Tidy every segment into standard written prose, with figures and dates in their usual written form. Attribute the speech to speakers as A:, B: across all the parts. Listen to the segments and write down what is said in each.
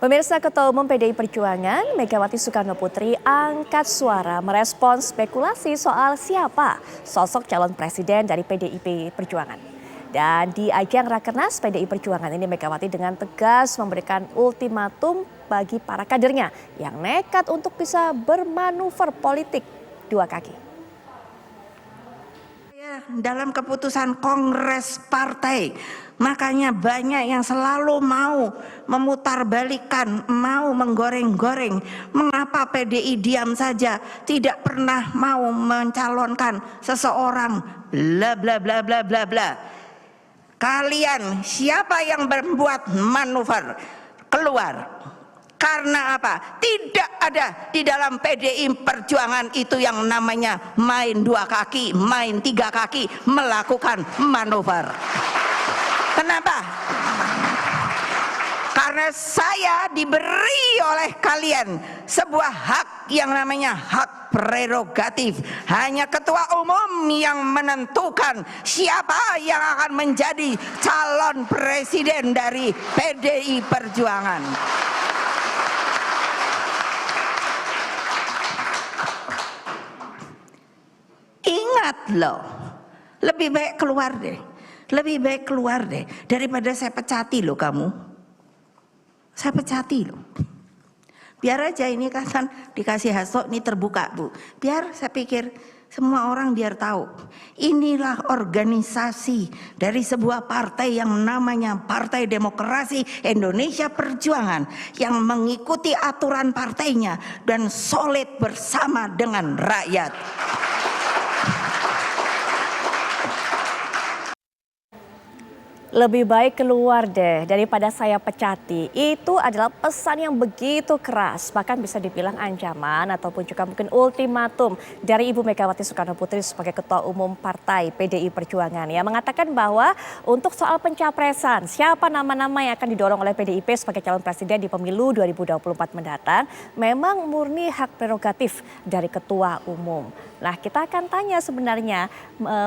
A: Pemirsa, Ketua Umum PDI Perjuangan Megawati Soekarno Putri angkat suara merespons spekulasi soal siapa sosok calon presiden dari PDIP Perjuangan. Dan di ajang Rakernas PDI Perjuangan ini Megawati dengan tegas memberikan ultimatum bagi para kadernya yang nekat untuk bisa bermanuver politik dua kaki.
B: Dalam keputusan Kongres Partai, makanya banyak yang selalu mau memutarbalikkan, mau menggoreng-goreng. Mengapa PDI diam saja, tidak pernah mau mencalonkan seseorang, bla bla bla bla bla bla. Kalian siapa yang membuat manuver keluar? Karena apa? Tidak ada di dalam PDI Perjuangan itu yang namanya main dua kaki, main tiga kaki, melakukan manuver. Kenapa? Karena saya diberi oleh kalian sebuah hak yang namanya hak prerogatif. Hanya ketua umum yang menentukan siapa yang akan menjadi calon presiden dari PDI Perjuangan. Ingat loh, lebih baik keluar deh. Lebih baik keluar deh daripada saya pecati loh kamu. Saya pecati loh. Biar aja ini kan dikasih hasil ini terbuka Bu. Biar saya pikir semua orang biar tahu. Inilah organisasi dari sebuah partai yang namanya Partai Demokrasi Indonesia Perjuangan yang mengikuti aturan partainya dan solid bersama dengan rakyat.
A: Lebih baik keluar deh daripada saya pecati. Itu adalah pesan yang begitu keras, bahkan bisa dibilang ancaman ataupun juga mungkin ultimatum dari Ibu Megawati Soekarno Putri sebagai Ketua Umum Partai PDI Perjuangan. Yang mengatakan bahwa untuk soal pencapresan, siapa nama-nama yang akan didorong oleh PDIP sebagai calon presiden di pemilu 2024 mendatang, memang murni hak prerogatif dari Ketua Umum. Nah, kita akan tanya sebenarnya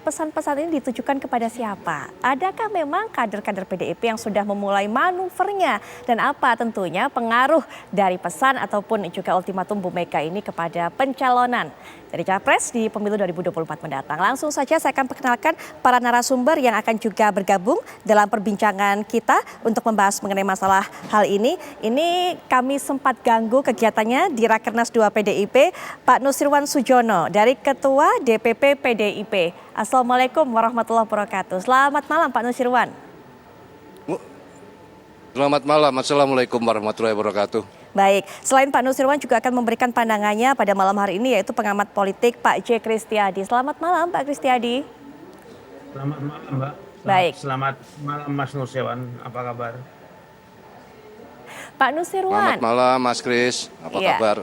A: pesan-pesan ini ditujukan kepada siapa? Adakah memang kader-kader PDIP yang sudah memulai manuvernya? Dan apa tentunya pengaruh dari pesan ataupun juga ultimatum Bu Mega ini kepada pencalonan dari Capres di pemilu 2024 mendatang? Langsung saja saya akan perkenalkan para narasumber yang akan juga bergabung dalam perbincangan kita untuk membahas mengenai masalah hal ini. Ini kami sempat ganggu kegiatannya di Rakernas 2 PDIP, Pak Nusirwan Sujono dari Ketua DPP PDIP. Assalamualaikum warahmatullahi wabarakatuh. Selamat malam Pak Nusirwan.
C: Selamat malam, Assalamualaikum warahmatullahi wabarakatuh.
A: Baik, selain Pak Nusirwan juga akan memberikan pandangannya pada malam hari ini yaitu pengamat politik Pak J. Kristiadi. Selamat malam Pak Kristiadi.
D: Selamat malam Mbak.
A: Baik.
D: Selamat malam Mas Nusirwan, apa kabar?
A: Pak Nusirwan.
C: Selamat malam Mas Kris, apa kabar?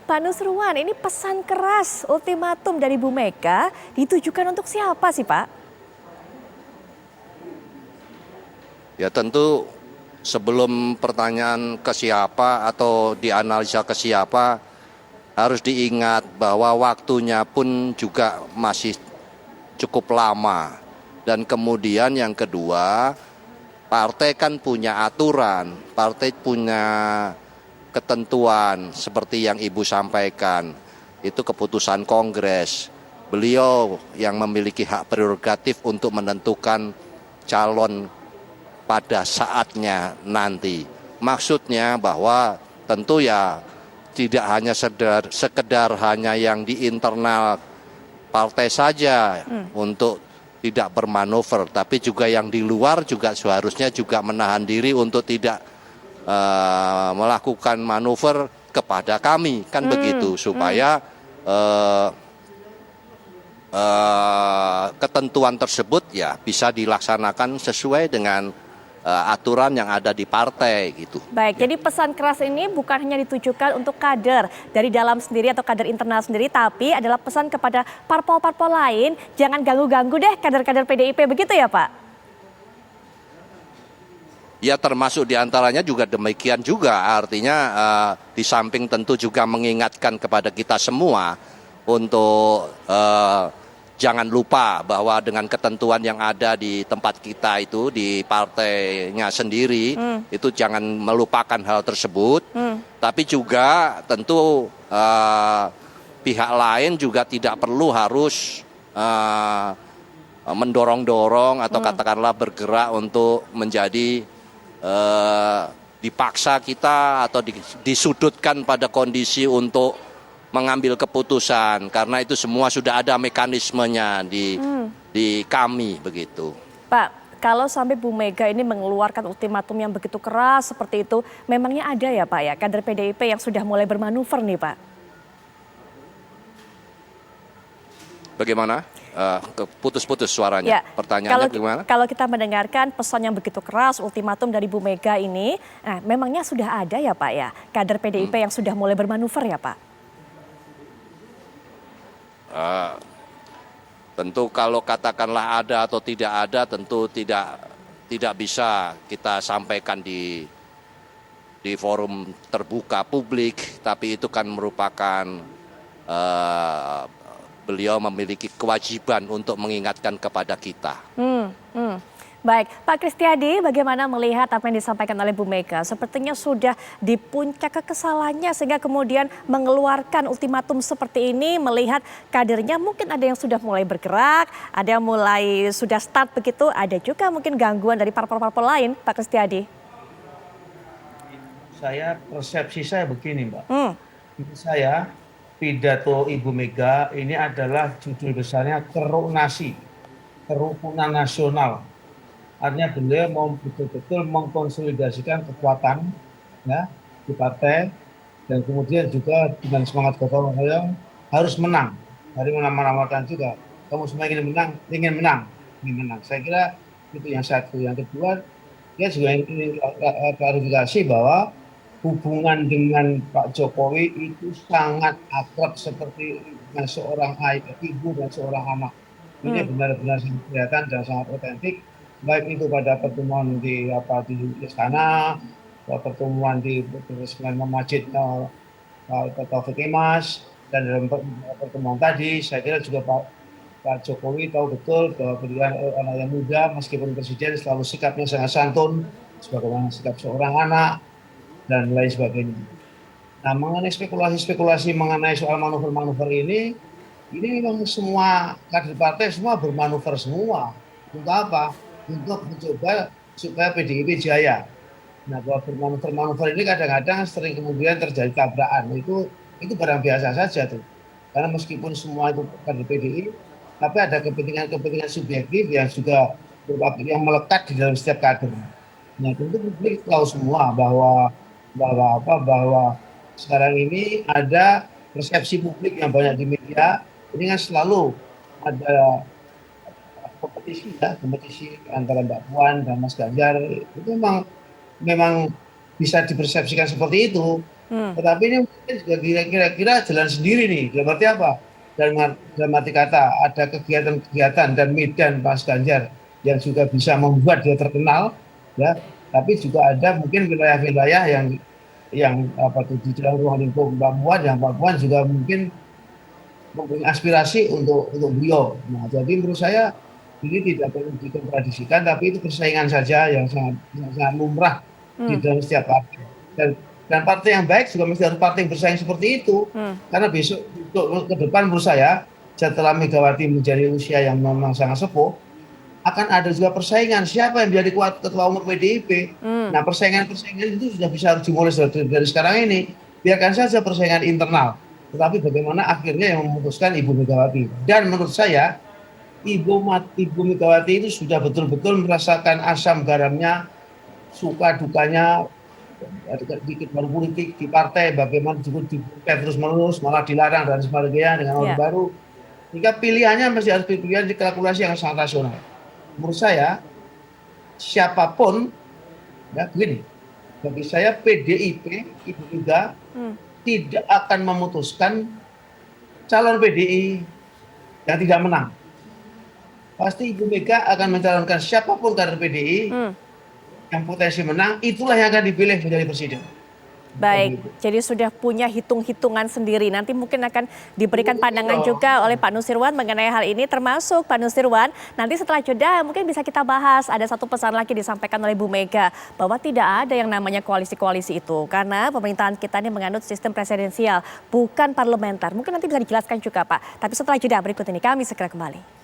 A: Pak Nusirwan, ini pesan keras ultimatum dari Bu Mega ditujukan untuk siapa sih Pak?
C: Ya tentu sebelum pertanyaan ke siapa atau dianalisa ke siapa, harus diingat bahwa waktunya pun juga masih cukup lama. Dan kemudian yang kedua, partai kan punya aturan, partai punya ketentuan seperti yang Ibu sampaikan. Itu keputusan Kongres. Beliau yang memiliki hak prerogatif untuk menentukan calon pada saatnya nanti. Maksudnya bahwa tentu ya tidak hanya sekedar hanya yang di internal partai saja untuk tidak bermanuver, tapi juga yang di luar juga seharusnya juga menahan diri untuk tidak melakukan manuver kepada kami, kan begitu, supaya ketentuan tersebut ya bisa dilaksanakan sesuai dengan aturan yang ada di partai gitu.
A: Baik, jadi pesan keras ini bukan hanya ditujukan untuk kader dari dalam sendiri atau kader internal sendiri, tapi adalah pesan kepada parpol-parpol lain, jangan ganggu-ganggu deh kader-kader PDIP, begitu ya Pak?
C: Ya termasuk diantaranya juga demikian juga, artinya di samping tentu juga mengingatkan kepada kita semua untuk jangan lupa bahwa dengan ketentuan yang ada di tempat kita itu, di partainya sendiri, itu jangan melupakan hal tersebut. Tapi juga tentu pihak lain juga tidak perlu harus mendorong-dorong atau katakanlah bergerak untuk menjadi dipaksa kita atau disudutkan pada kondisi untuk mengambil keputusan, karena itu semua sudah ada mekanismenya di kami begitu.
A: Pak, kalau sampai Bu Mega ini mengeluarkan ultimatum yang begitu keras seperti itu, memangnya ada ya Pak ya kader PDIP yang sudah mulai bermanuver nih Pak?
C: Bagaimana? Putus-putus suaranya.
A: Ya,
C: Pertanyaannya bagaimana?
A: Kalau kita mendengarkan pesan yang begitu keras, ultimatum dari Bu Mega ini, nah, memangnya sudah ada ya Pak ya kader PDIP yang sudah mulai bermanuver ya Pak?
C: Tentu kalau katakanlah ada atau tidak ada, tentu tidak bisa kita sampaikan di forum terbuka publik, tapi itu kan merupakan beliau memiliki kewajiban untuk mengingatkan kepada kita.
A: Baik, Pak Kristiadi, bagaimana melihat apa yang disampaikan oleh Bu Mega? Sepertinya sudah di puncak kekesalannya sehingga kemudian mengeluarkan ultimatum seperti ini, melihat kadernya mungkin ada yang sudah mulai bergerak, ada yang mulai sudah start begitu, ada juga mungkin gangguan dari parpol-parpol lain, Pak Kristiadi.
D: Persepsi saya begini, Mbak. Menurut saya, pidato Ibu Mega ini adalah judul besarnya kerukunan nasional. Artinya beliau mau betul-betul mengkonsolidasikan kekuatan ya di partai, dan kemudian juga dengan semangat gotong royong harus menang. Hari menamakan juga kamu semua ingin menang. Saya kira itu yang satu. Yang kedua, dia juga ingin klarifikasi bahwa hubungan dengan Pak Jokowi itu sangat akrab seperti dengan seorang ibu dan seorang anak. Ini benar-benar sangat kelihatan dan sangat otentik. Baik itu pada pertemuan di istana, pertemuan di Masjid Taufik Kemas, dan dalam pertemuan tadi saya kira juga Pak Jokowi tahu betul bahwa beliau anak yang muda, meskipun presiden selalu sikapnya sangat santun, sebagaimana sikap seorang anak dan lain sebagainya. Nah, mengenai spekulasi mengenai soal manuver-manuver ini memang semua kader partai semua bermanuver semua. Untuk apa? Untuk mencoba supaya PDIP jaya. Nah, bahwa bermanuver ini kadang-kadang sering kemudian terjadi tabrakan. Itu barang biasa saja tuh. Karena meskipun semua itu kader PDI, tapi ada kepentingan subjektif yang juga yang melekat di dalam setiap kader. Nah, tentu publik tahu semua bahwa sekarang ini ada persepsi publik yang banyak di media. Ini kan selalu ada kompetisi antara Mbak Puan dan Mas Ganjar. Itu memang bisa dipersepsikan seperti itu. Tetapi ini mungkin juga kira-kira jalan sendiri nih. Dalam arti apa? Dalam arti kata ada kegiatan dan medan Mas Ganjar yang juga bisa membuat dia terkenal, ya. Tapi juga ada mungkin wilayah-wilayah yang di dalam ruang lingkup Mbak Puan, yang Mbak Puan juga mungkin mempunyai aspirasi untuk beliau. Nah, jadi menurut saya ini tidak perlu dikontradisikan, tapi itu persaingan saja yang sangat lumrah di dalam setiap partai. Dan partai yang baik juga mesti harus partai yang bersaing seperti itu. Karena besok ke depan menurut saya, setelah Megawati menjadi usia yang memang sangat sepuh, akan ada juga persaingan siapa yang menjadi ketua umum PDIP. Nah, persaingan itu sudah bisa harus dimulai dari sekarang ini. Biarkan saja persaingan internal, tetapi bagaimana akhirnya yang memutuskan Ibu Megawati. Dan menurut saya Ibu Megawati itu sudah betul-betul merasakan asam garamnya, suka dukanya di kehidupan politik, di partai, bagaimana dibuka terus menerus, malah dilarang dan sebagainya dengan Orde Baru. Jika pilihannya mesti harus pilihan di kalkulasi yang sangat rasional. Menurut saya, siapapun, ya begini, bagi saya PDIP, Ibu Mega tidak akan memutuskan calon PDI yang tidak menang. Pasti Ibu Mega akan mencalonkan siapapun kader PDI yang potensi menang, itulah yang akan dipilih menjadi presiden.
A: Baik, jadi sudah punya hitung-hitungan sendiri. Nanti mungkin akan diberikan pandangan juga oleh Pak Nusirwan mengenai hal ini, termasuk Pak Nusirwan. Nanti setelah jeda mungkin bisa kita bahas, ada satu pesan lagi disampaikan oleh Bu Mega, bahwa tidak ada yang namanya koalisi-koalisi itu. Karena pemerintahan kita ini menganut sistem presidensial, bukan parlementer. Mungkin nanti bisa dijelaskan juga Pak. Tapi setelah jeda berikut ini kami segera kembali.